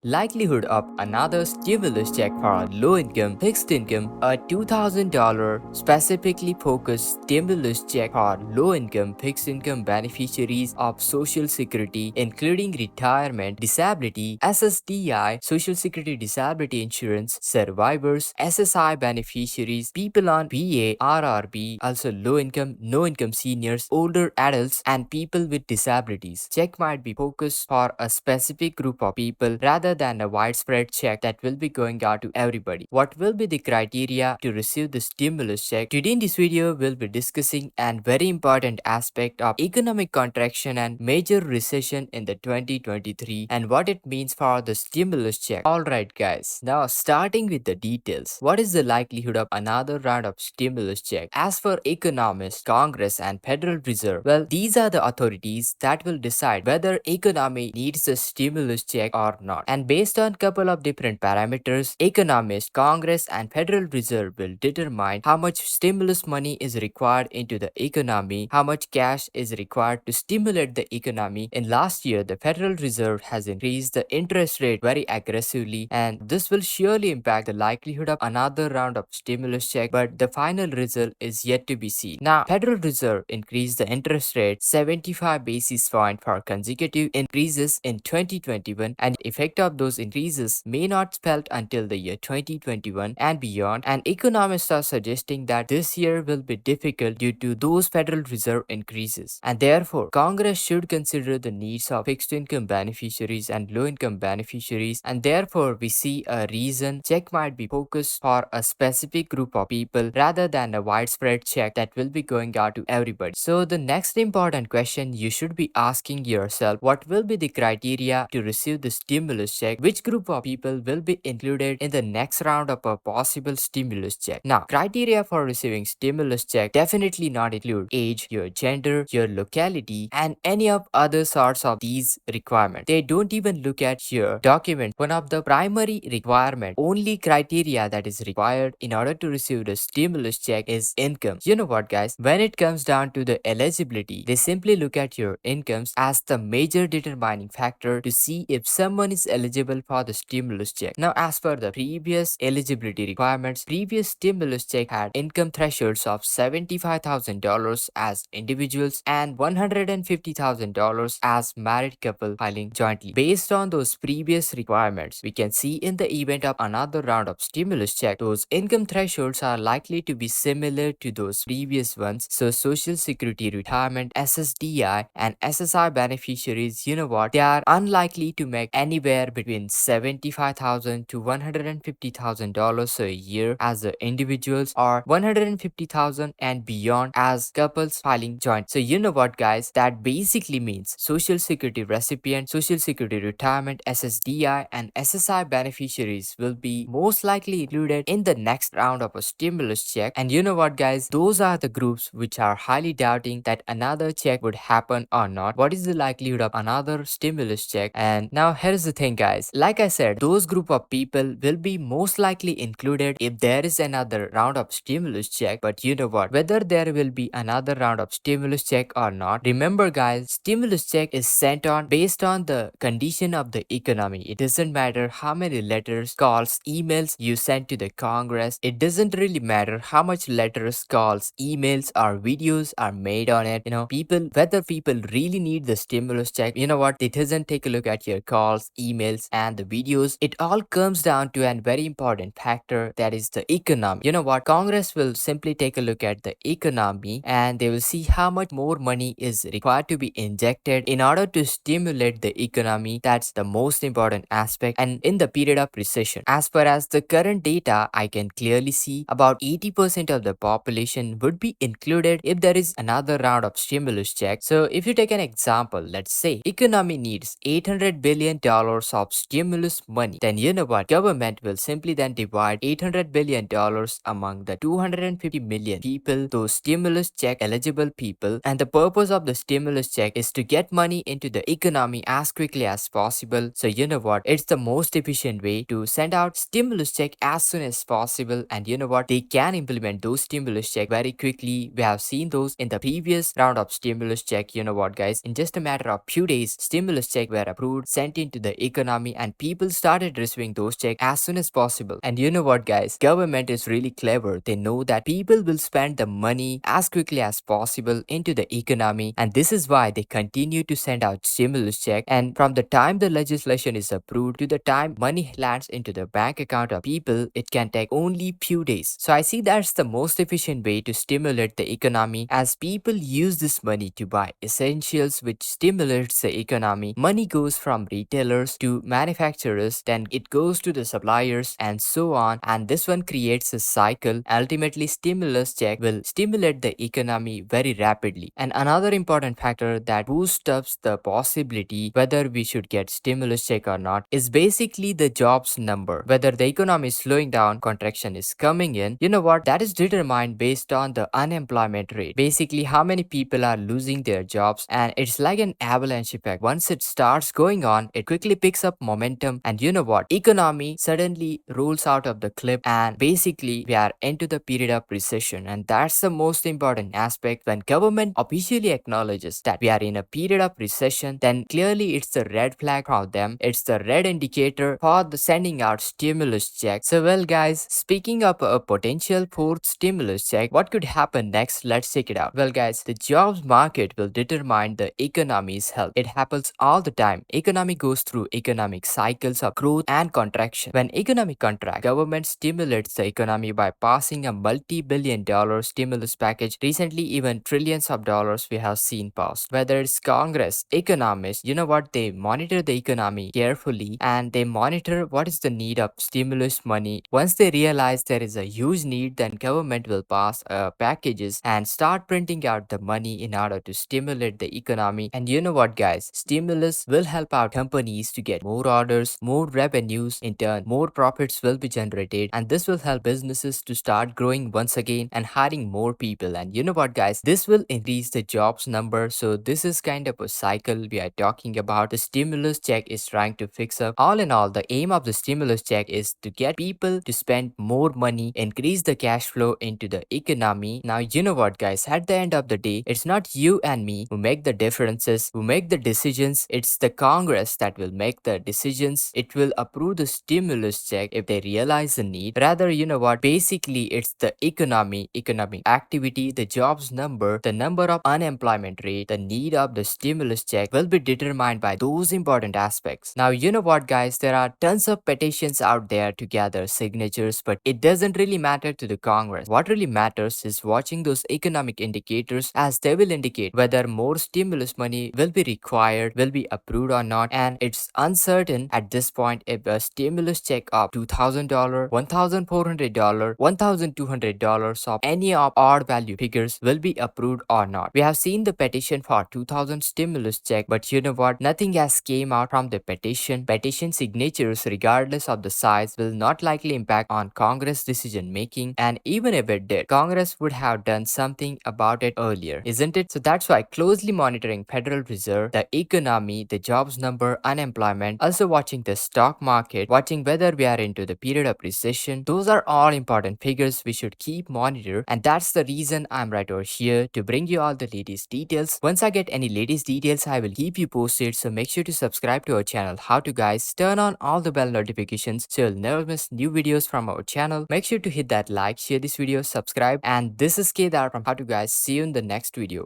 Likelihood of another stimulus check for low income, fixed income, a $2,000 specifically focused stimulus check for low income, fixed income beneficiaries of Social Security, including retirement, disability, SSDI, Social Security Disability Insurance, survivors, SSI beneficiaries, people on VA, RRB, also low income, no income seniors, older adults, and people with disabilities. Check might be focused for a specific group of people rather than a widespread check that will be going out to everybody. What will be the criteria to receive the stimulus check? Today in this video, we'll be discussing an very important aspect of economic contraction and major recession in the 2023 and what it means for the stimulus check. Alright guys, now starting with the details. What is the likelihood of another round of stimulus check? As for economists, Congress and Federal Reserve, well, these are the authorities that will decide whether economy needs a stimulus check or not. And based on couple of different parameters, economists, Congress and Federal Reserve will determine how much stimulus money is required into the economy, how much cash is required to stimulate the economy. In last year, the Federal Reserve has increased the interest rate very aggressively, and this will surely impact the likelihood of another round of stimulus check, but the final result is yet to be seen. Now, Federal Reserve increased the interest rate 75 basis points for consecutive increases in 2021, and the effect of those increases may not felt until the year 2021 and beyond, and economists are suggesting that this year will be difficult due to those Federal Reserve increases, and therefore Congress should consider the needs of fixed income beneficiaries and low income beneficiaries, and therefore we see a reason check might be focused for a specific group of people rather than a widespread check that will be going out to everybody. So the next important question you should be asking yourself, what will be the criteria to receive the stimulus check? Which group of people will be included in the next round of a possible stimulus check? Now, criteria for receiving stimulus check definitely not include age, your gender, your locality, and any of other sorts of these requirements. They don't even look at your document. One of the primary requirement, only criteria that is required in order to receive the stimulus check is income. You know what guys, when it comes down to the eligibility, they simply look at your incomes as the major determining factor to see if someone is eligible for the stimulus check. Now, as per the previous eligibility requirements, previous stimulus check had income thresholds of $75,000 as individuals and $150,000 as married couple filing jointly. Based on those previous requirements, we can see in the event of another round of stimulus check, those income thresholds are likely to be similar to those previous ones. So Social Security, retirement, SSDI and SSI beneficiaries, you know what, they are unlikely to make anywhere between $75,000 to $150,000 a year as the individuals, or $150,000 and beyond as couples filing joint. So you know what guys, that basically means Social Security recipient, Social Security retirement, SSDI and SSI beneficiaries will be most likely included in the next round of a stimulus check. And you know what guys, those are the groups which are highly doubting that another check would happen or not. What is the likelihood of another stimulus check? And now here's the thing guys, like I said, those group of people will be most likely included if there is another round of stimulus check. But you know what, whether there will be another round of stimulus check or not, remember guys, stimulus check is sent on based on the condition of the economy. It doesn't matter how many letters, calls, emails you send to the Congress. It doesn't really matter how much letters, calls, emails or videos are made on it. You know, people, whether people really need the stimulus check, you know what, it doesn't take a look at your calls, emails and the videos. It all comes down to a very important factor, that is the economy. You know what, Congress will simply take a look at the economy and they will see how much more money is required to be injected in order to stimulate the economy. That's the most important aspect. And in the period of recession, as far as the current data, I can clearly see about 80% of the population would be included if there is another round of stimulus check. So if you take an example, let's say economy needs $800 billion of stimulus money, then you know what, government will simply then divide $800 billion among the 250 million people, those stimulus check eligible people. And the purpose of the stimulus check is to get money into the economy as quickly as possible. So you know what, it's the most efficient way to send out stimulus check as soon as possible. And you know what, they can implement those stimulus check very quickly. We have seen those in the previous round of stimulus check. You know what guys, in just a matter of few days, stimulus check were approved, sent into the economy economy, and people started receiving those checks as soon as possible. And you know what, guys? Government is really clever. They know that people will spend the money as quickly as possible into the economy, and this is why they continue to send out stimulus check. And from the time the legislation is approved to the time money lands into the bank account of people, it can take only few days. So I see that's the most efficient way to stimulate the economy, as people use this money to buy essentials, which stimulates the economy. Money goes from retailers to manufacturers, then it goes to the suppliers, and so on. And this one creates a cycle. Ultimately, stimulus check will stimulate the economy very rapidly. And another important factor that boosts up the possibility whether we should get stimulus check or not is basically the jobs number. Whether the economy is slowing down, contraction is coming in, you know what? That is determined based on the unemployment rate. Basically, how many people are losing their jobs, and it's like an avalanche effect. Once it starts going on, it quickly picks up momentum, and you know what? Economy suddenly rolls out of the cliff, and basically we are into the period of recession. And that's the most important aspect. When government officially acknowledges that we are in a period of recession, then clearly it's a red flag for them. It's the red indicator for the sending out stimulus check. So well, guys, speaking of a potential fourth stimulus check, what could happen next? Let's check it out. Well, guys, the jobs market will determine the economy's health. It happens all the time. Economy goes through economic cycles of growth and contraction. When economy contracts, government stimulates the economy by passing a multi-billion-dollar stimulus package. Recently, even trillions of dollars we have seen passed. Whether it's Congress, economists, you know what? They monitor the economy carefully, and they monitor what is the need of stimulus money. Once they realize there is a huge need, then government will pass packages and start printing out the money in order to stimulate the economy. And you know what, guys? Stimulus will help out companies to get more orders, more revenues. In turn, more profits will be generated, and this will help businesses to start growing once again and hiring more people. And you know what, guys? This will increase the jobs number. So this is kind of a cycle we are talking about. The stimulus check is trying to fix up. All in all, the aim of the stimulus check is to get people to spend more money, increase the cash flow into the economy. Now, you know what, guys? At the end of the day, it's not you and me who make the differences, who make the decisions. It's the Congress that will make the decisions. It will approve the stimulus check if they realize the need. Rather, you know what? Basically, it's the economy, economic activity, the jobs number, the number of unemployment rate, the need of the stimulus check will be determined by those important aspects. Now, you know what, guys? There are tons of petitions out there to gather signatures, but it doesn't really matter to the Congress. What really matters is watching those economic indicators, as they will indicate whether more stimulus money will be required, will be approved or not. And it's uncertain at this point if a stimulus check of $2,000, $1,400, $1,200 of any of odd value figures will be approved or not. We have seen the petition for 2000 stimulus check, but you know what? Nothing has came out from the petition. Petition signatures, regardless of the size, will not likely impact on Congress decision making, and even if it did, Congress would have done something about it earlier, isn't it? So that's why closely monitoring Federal Reserve, the economy, the jobs number, unemployment, also watching the stock market, watching whether we are into the period of recession. Those are all important figures we should keep monitor, and that's the reason I'm right over here to bring you all the latest details. Once I get any latest details, I will keep you posted, so make sure to subscribe to our channel. How to, guys? Turn on all the bell notifications so you'll never miss new videos from our channel. Make sure to hit that like, share this video, subscribe, and this is Kedar from How to, guys. See you in the next video.